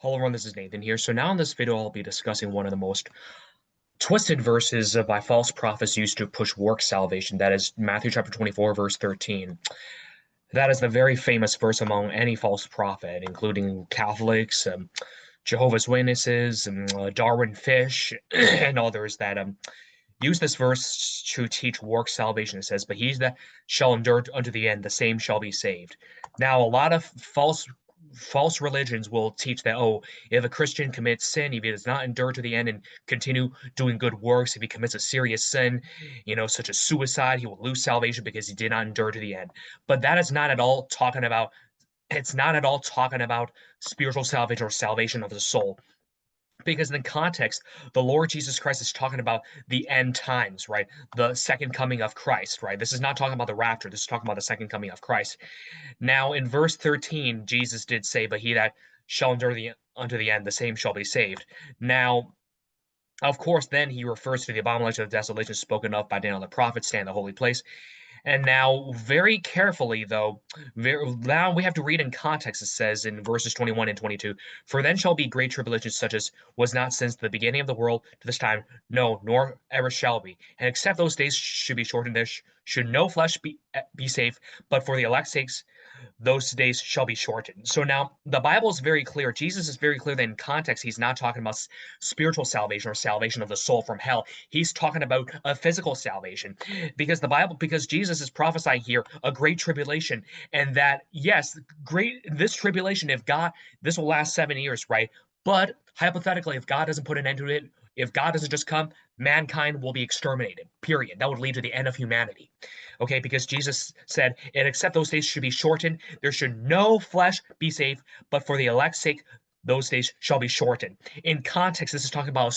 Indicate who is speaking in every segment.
Speaker 1: Hello everyone, this is Nathan here. So now in this video, I'll be discussing one of the most twisted verses by false prophets used to push work salvation. That is Matthew chapter 24, verse 13. That is the very famous verse among any false prophet, including Catholics, Jehovah's Witnesses, Darwin Fish, and others that use this verse to teach work salvation. It says, "But he that shall endure unto the end, the same shall be saved." Now, a lot of false religions will teach that, oh, if a Christian commits sin, if he does not endure to the end and continue doing good works, if he commits a serious sin, such as suicide, he will lose salvation because he did not endure to the end. But that is not at all talking about it's not at all talking about spiritual salvation or salvation of the soul. Because in the context, the Lord Jesus Christ is talking about the end times, right? The second coming of Christ, right? This is not talking about the rapture. This is talking about the second coming of Christ. Now, in verse 13, Jesus did say, "But he that shall endure unto the end, the same shall be saved." Now, of course, then he refers to the abomination of desolation spoken of by Daniel the prophet, stand in the holy place. And now, very carefully, though, now we have to read in context. It says in verses 21 and 22, "For then shall be great tribulation, such as was not since the beginning of the world to this time, no, nor ever shall be. And except those days should be shortened, there should no flesh be safe, but for the elect's sakes, those days shall be shortened." So now the Bible is very clear. Jesus is very clear that in context, he's not talking about spiritual salvation or salvation of the soul from hell. He's talking about a physical salvation because Jesus is prophesying here a great tribulation. And that, yes, this tribulation, this will last 7 years, right? But hypothetically, if God doesn't put an end to it, if God doesn't just come, mankind will be exterminated, period. That would lead to the end of humanity. Okay, because Jesus said, "And except those days should be shortened, there should no flesh be saved, but for the elect's sake, those days shall be shortened." In context, this is talking about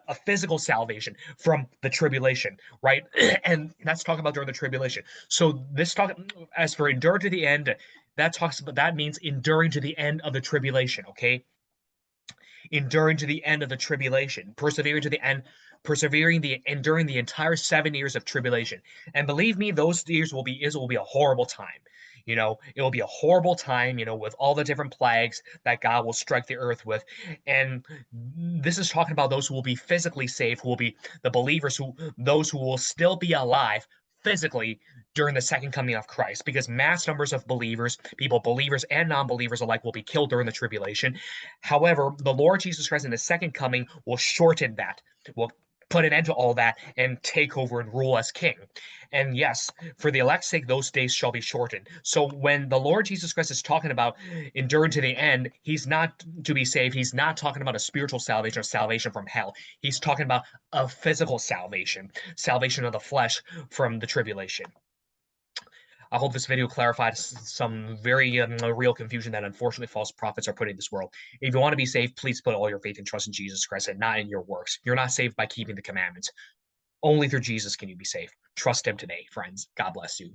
Speaker 1: a physical salvation from the tribulation, right? And that's talking about during the tribulation. So this talk, as for endure to the end, that means enduring to the end of the tribulation. Okay, enduring to the end of the tribulation, persevering to the end, enduring the entire 7 years of tribulation. And believe me, those years will be a horrible time. It will be a horrible time, with all the different plagues that God will strike the earth with. And this is talking about those who will be physically saved, who will be the believers, those who will still be alive physically during the second coming of Christ, because mass numbers of believers and non-believers alike, will be killed during the tribulation. However, the Lord Jesus Christ in the second coming will shorten that, will put an end to all that and take over and rule as king. And yes, for the elect's sake, those days shall be shortened. So when the Lord Jesus Christ is talking about enduring to the end, he's not to be saved. He's not talking about a spiritual salvation or salvation from hell. He's talking about a physical salvation of the flesh from the tribulation. I hope this video clarified some very real confusion that unfortunately false prophets are putting in this world. If you want to be saved, please put all your faith and trust in Jesus Christ and not in your works. You're not saved by keeping the commandments. Only through Jesus can you be saved. Trust him today, friends. God bless you.